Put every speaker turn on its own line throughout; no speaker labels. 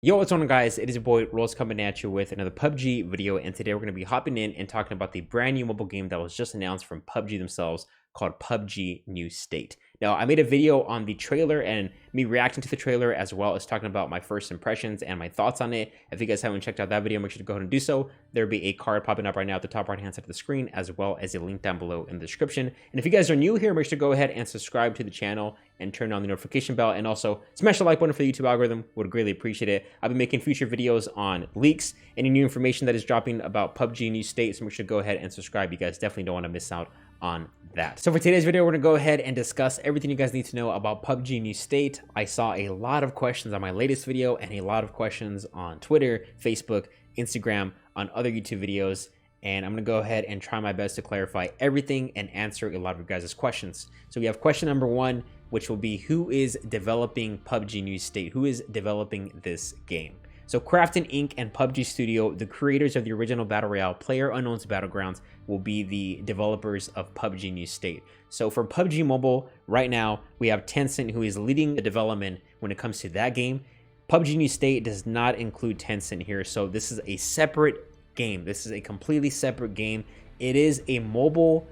Yo, what's going on, guys? It is your boy Rolex coming at you with another PUBG video, and today we're going to be hopping in and talking about the brand new mobile game that was just announced from PUBG themselves called PUBG New State. Now, I made a video on the trailer and me reacting to the trailer, as well as talking about my first impressions and my thoughts on it. If you guys haven't checked out that video, make sure to go ahead and do so. There'll be a card popping up right now at the top right hand side of the screen, as well as a link down below in the description. And if you guys are new here, make sure to go ahead and subscribe to the channel and turn on the notification bell, and also smash the like button for the YouTube algorithm. Would greatly appreciate it. I'll be making future videos on leaks, any new information that is dropping about PUBG New State, so make sure to go ahead and subscribe. You guys definitely don't want to miss out on that. So for today's video, we're going to go ahead and discuss everything you guys need to know about PUBG New State. I saw a lot of questions on my latest video and a lot of questions on Twitter, Facebook, Instagram, on other YouTube videos, and I'm going to go ahead and try my best to clarify everything and answer a lot of you guys' questions. So we have question number one, which will be, who is developing PUBG New State? Who is developing this game? So Krafton Inc. and PUBG Studio, the creators of the original Battle Royale PlayerUnknown's Battlegrounds, will be the developers of PUBG New State. So for PUBG Mobile, right now, we have Tencent, who is leading the development when it comes to that game. PUBG New State does not include Tencent here, so this is a separate game. This is a completely separate game. It is a mobile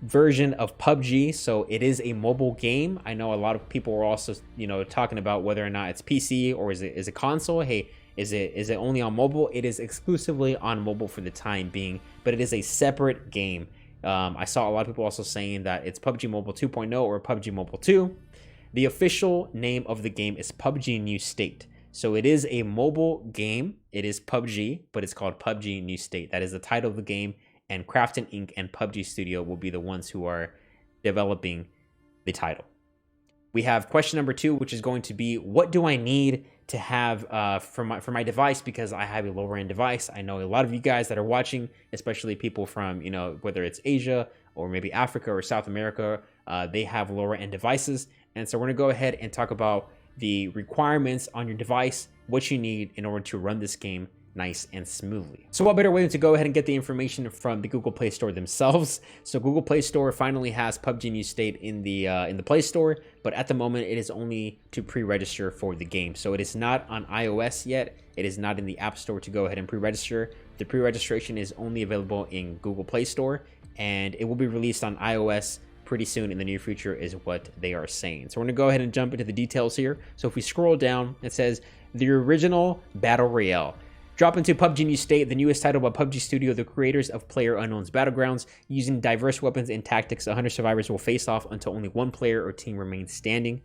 version of PUBG, so it is a mobile game. I know a lot of people are also, talking about whether or not it's PC or is it console. Hey, is it only on mobile? It is exclusively on mobile for the time being, but it is a separate game. I saw a lot of people also saying that it's PUBG Mobile 2.0 or PUBG Mobile 2. The official name of the game is PUBG New State. So it is a mobile game. It is PUBG, but it's called PUBG New State. That is the title of the game, and Krafton Inc. and PUBG Studio will be the ones who are developing the title. We have question number two, which is going to be, what do I need to have for my device, because I have a lower end device. I know a lot of you guys that are watching, especially people from, whether it's Asia or maybe Africa or South America, they have lower end devices. And so we're gonna go ahead and talk about the requirements on your device, what you need in order to run this game nice and smoothly. So what better way to go ahead and get the information from the Google Play Store themselves? So Google Play Store finally has PUBG New State in the Play Store, but at the moment it is only to pre-register for the game. So it is not on iOS yet. It is not in the App Store to go ahead and pre-register. The pre-registration is only available in Google Play Store, and it will be released on iOS pretty soon in the near future, is what they are saying. So we're gonna go ahead and jump into the details here. So if we scroll down, it says the original Battle Royale. Drop into PUBG New State, the newest title by PUBG Studio, the creators of PlayerUnknown's Battlegrounds. Using diverse weapons and tactics, 100 survivors will face off until only one player or team remains standing.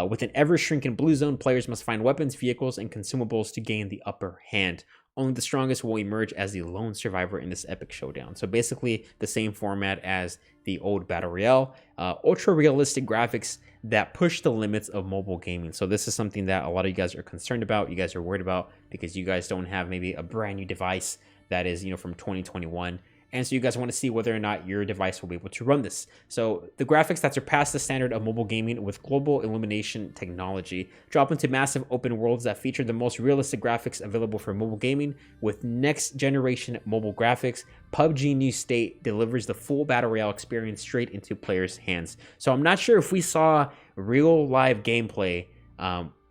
With an ever-shrinking blue zone, players must find weapons, vehicles, and consumables to gain the upper hand. Only the strongest will emerge as the lone survivor in this epic showdown. So basically the same format as the old Battle Royale. Ultra-realistic graphics that push the limits of mobile gaming. So this is something that a lot of you guys are concerned about. You guys are worried about because you guys don't have maybe a brand new device that is, from 2021. And so you guys want to see whether or not your device will be able to run this. So the graphics that surpass the standard of mobile gaming with global illumination technology drop into massive open worlds that feature the most realistic graphics available for mobile gaming. With next generation mobile graphics, PUBG New State delivers the full Battle Royale experience straight into players' hands. So I'm not sure if we saw real live gameplay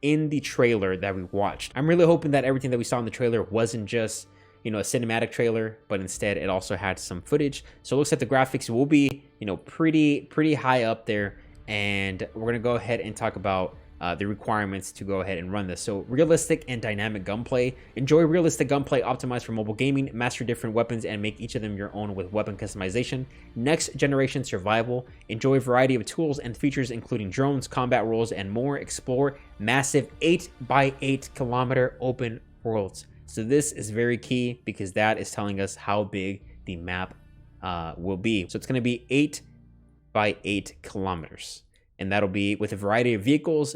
in the trailer that we watched. I'm really hoping that everything that we saw in the trailer wasn't just a cinematic trailer, but instead it also had some footage. So it looks like the graphics will be, pretty high up there. And we're gonna go ahead and talk about the requirements to go ahead and run this. So realistic and dynamic gunplay. Enjoy realistic gunplay optimized for mobile gaming. Master different weapons and make each of them your own with weapon customization. Next generation survival. Enjoy a variety of tools and features including drones, combat roles, and more. Explore massive 8x8 kilometer open worlds. So this is very key because that is telling us how big the map will be. So it's going to be 8x8 kilometers, and that'll be with a variety of vehicles.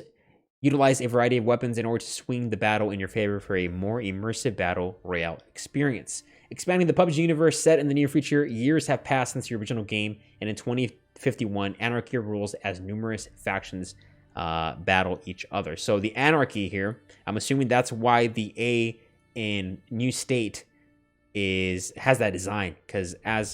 Utilize a variety of weapons in order to swing the battle in your favor for a more immersive battle royale experience. Expanding the PUBG universe set in the near future. Years have passed since the original game, and in 2051, anarchy rules as numerous factions battle each other. So the anarchy here, I'm assuming that's why the A in New State has that design, because as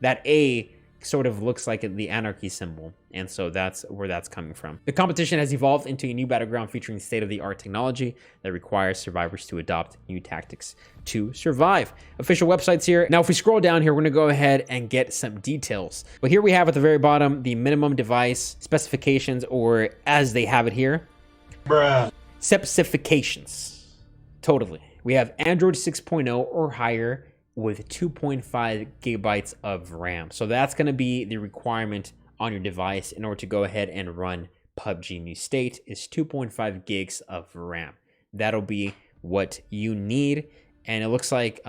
that A sort of looks like the anarchy symbol, and so that's where that's coming from. The competition has evolved into a new battleground featuring state-of-the-art technology that requires survivors to adopt new tactics to survive. Official websites here. Now, if we scroll down here, we're gonna go ahead and get some details. But here we have at the very bottom the minimum device specifications, or as they have it here, bruh, specifications. Totally. We have Android 6.0 or higher with 2.5 gigabytes of RAM. So that's going to be the requirement on your device in order to go ahead and run PUBG New State is 2.5 gigs of RAM. That'll be what you need. And it looks like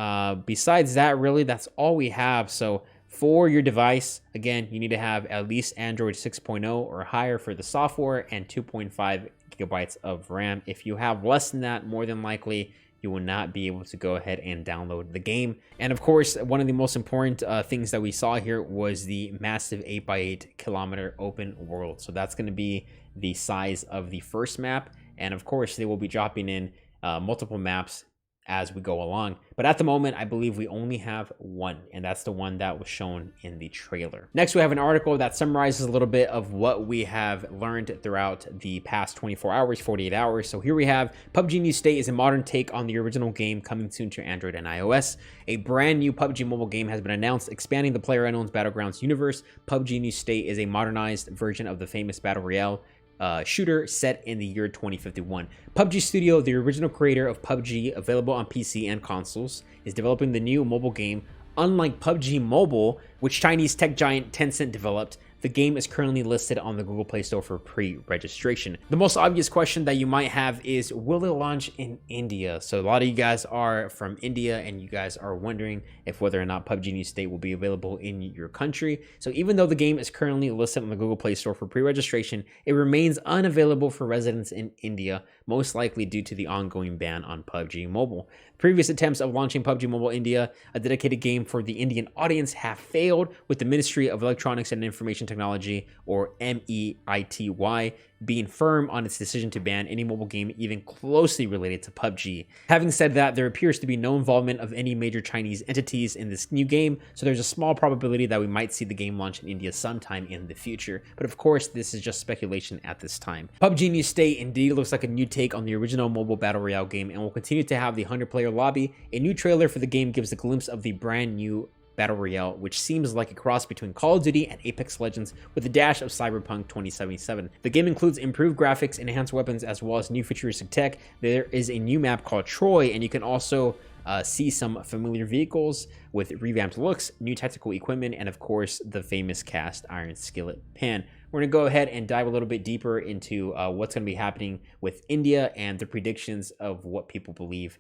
besides that, really, that's all we have. So for your device, again, you need to have at least Android 6.0 or higher for the software and 2.5 gigabytes of RAM. If you have less than that, more than likely, you will not be able to go ahead and download the game. And of course, one of the most important things that we saw here was the massive 8x8 kilometer open world. So that's going to be the size of the first map. And of course, they will be dropping in multiple maps as we go along. But at the moment, I believe we only have one, and that's the one that was shown in the trailer. Next, we have an article that summarizes a little bit of what we have learned throughout the past 24 hours, 48 hours. So here we have PUBG New State is a modern take on the original game, coming soon to Android and iOS. A brand new PUBG mobile game has been announced, expanding the PlayerUnknown's Battlegrounds universe. PUBG New State is a modernized version of the famous Battle Royale shooter set in the year 2051. PUBG Studio, the original creator of PUBG, available on PC and consoles, is developing the new mobile game. Unlike PUBG Mobile, which Chinese tech giant Tencent developed, the game is currently listed on the Google Play Store for pre-registration. The most obvious question that you might have is, will it launch in India? So a lot of you guys are from India and you guys are wondering if whether or not PUBG New State will be available in your country. So even though the game is currently listed on the Google Play Store for pre-registration, it remains unavailable for residents in India, most likely due to the ongoing ban on PUBG Mobile. Previous attempts of launching PUBG Mobile India, a dedicated game for the Indian audience, have failed, with the Ministry of Electronics and Information Technology, or MEITY, being firm on its decision to ban any mobile game even closely related to PUBG. Having said that, there appears to be no involvement of any major Chinese entities in this new game, so there's a small probability that we might see the game launch in India sometime in the future. But of course, this is just speculation at this time. PUBG New State indeed looks like a new take on the original mobile Battle Royale game and will continue to have the 100-player lobby. A new trailer for the game gives a glimpse of the brand new Battle Royale, which seems like a cross between Call of Duty and Apex Legends with a dash of Cyberpunk 2077. The game includes improved graphics, enhanced weapons, as well as new futuristic tech. There is a new map called Troy, and you can also see some familiar vehicles with revamped looks, new tactical equipment, and of course the famous cast iron skillet pan. We're going to go ahead and dive a little bit deeper into what's going to be happening with India and the predictions of what people believe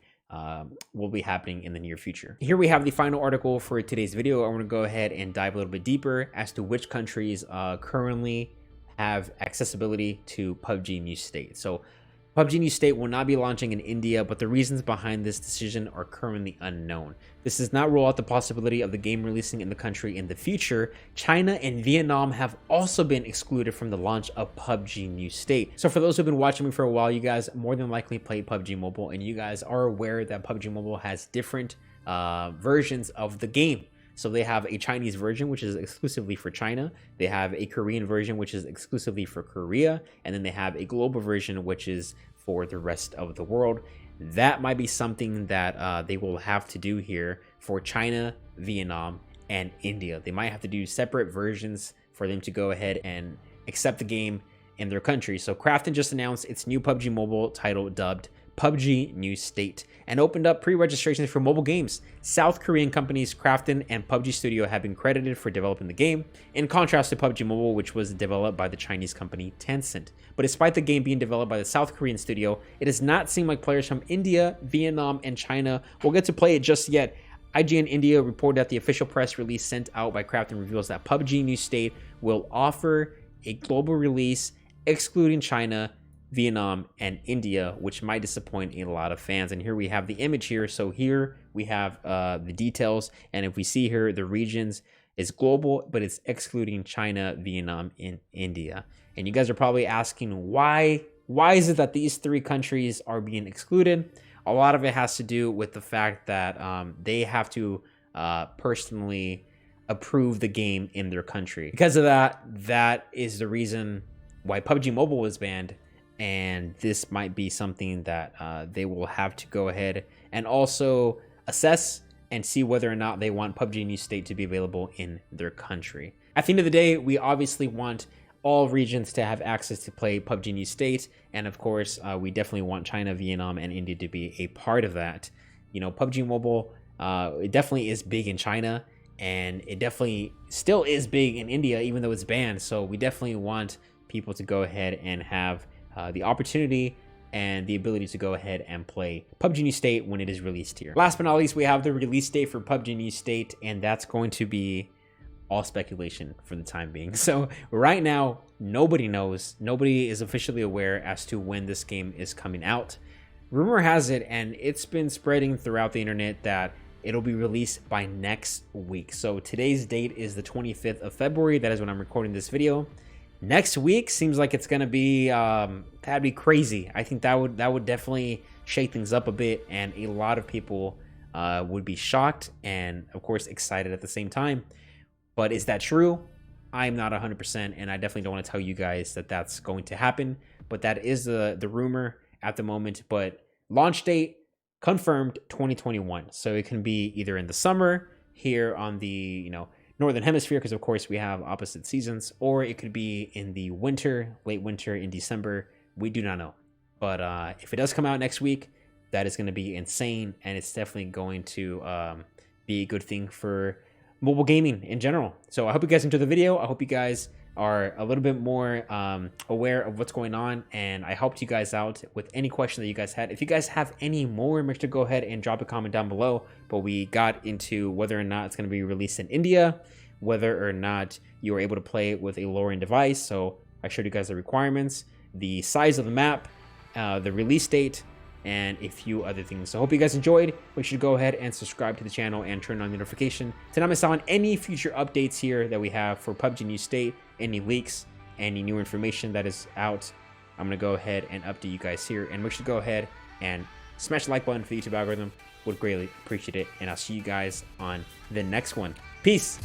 will be happening in the near future. Here we have the final article for today's video. I want to go ahead and dive a little bit deeper as to which countries currently have accessibility to PUBG New State. So PUBG New State will not be launching in India, but the reasons behind this decision are currently unknown. This does not rule out the possibility of the game releasing in the country in the future. China and Vietnam have also been excluded from the launch of PUBG New State. So for those who've been watching me for a while, you guys more than likely play PUBG Mobile, and you guys are aware that PUBG Mobile has different versions of the game. So they have a Chinese version, which is exclusively for China. They have a Korean version, which is exclusively for Korea. And then they have a global version, which is for the rest of the world. That might be something that they will have to do here for China, Vietnam, and India. They might have to do separate versions for them to go ahead and accept the game in their country. So Krafton just announced its new PUBG Mobile title, dubbed PUBG New State, and opened up pre-registrations for mobile games. South Korean companies Krafton and PUBG Studio have been credited for developing the game, in contrast to PUBG Mobile, which was developed by the Chinese company Tencent. But despite the game being developed by the South Korean studio, it does not seem like players from India, Vietnam, and China will get to play it just yet. IGN India reported that the official press release sent out by Krafton reveals that PUBG New State will offer a global release excluding China, Vietnam, and India, which might disappoint a lot of fans. And here we have the image here. So here we have the details, and if we see here, the regions is global, but it's excluding China, Vietnam, and India. And you guys are probably asking why is it that these three countries are being excluded? A lot of it has to do with the fact that they have to personally approve the game in their country. Because of that, that is the reason why PUBG Mobile was banned, and this might be something that they will have to go ahead and also assess and see whether or not they want PUBG New State to be available in their country. At the end of the day, we obviously want all regions to have access to play PUBG New State, and of course, we definitely want China, Vietnam, and India to be a part of that. You know, PUBG Mobile, it definitely is big in China, and it definitely still is big in India, even though it's banned. So we definitely want people to go ahead and have the opportunity and the ability to go ahead and play PUBG New State when it is released here. Last but not least, we have the release date for PUBG New State, and that's going to be all speculation for the time being. So right now, nobody knows. Nobody is officially aware as to when this game is coming out. Rumor has it, and it's been spreading throughout the internet, that it'll be released by next week. So today's date is the 25th of February. That is when I'm recording this video. Next week seems like it's gonna be that'd be crazy. I think that would definitely shake things up a bit, and a lot of people would be shocked and of course excited at the same time. But is that true? I'm not 100%, and I definitely don't want to tell you guys that that's going to happen. But that is the rumor at the moment. But launch date confirmed 2021. So it can be either in the summer here on the northern hemisphere, because of course we have opposite seasons, or it could be in the winter, late winter in December. We do not know. But if it does come out next week, that is going to be insane, and it's definitely going to be a good thing for mobile gaming in general. So I hope you guys enjoyed the video. I hope you guys are a little bit more aware of what's going on, and I helped you guys out with any question that you guys had. If you guys have any more, make sure to go ahead and drop a comment down below. But we got into whether or not it's going to be released in India, whether or not you are able to play it with a lower end device. So I showed you guys the requirements, the size of the map, the release date, and a few other things. So I hope you guys enjoyed. Make sure to go ahead and subscribe to the channel and turn on the notification to not miss out on any future updates here that we have for PUBG New State, any leaks, any new information that is out. I'm gonna go ahead and update you guys here, and make sure to go ahead and smash the like button for the YouTube algorithm. Would greatly appreciate it, and I'll see you guys on the next one. Peace.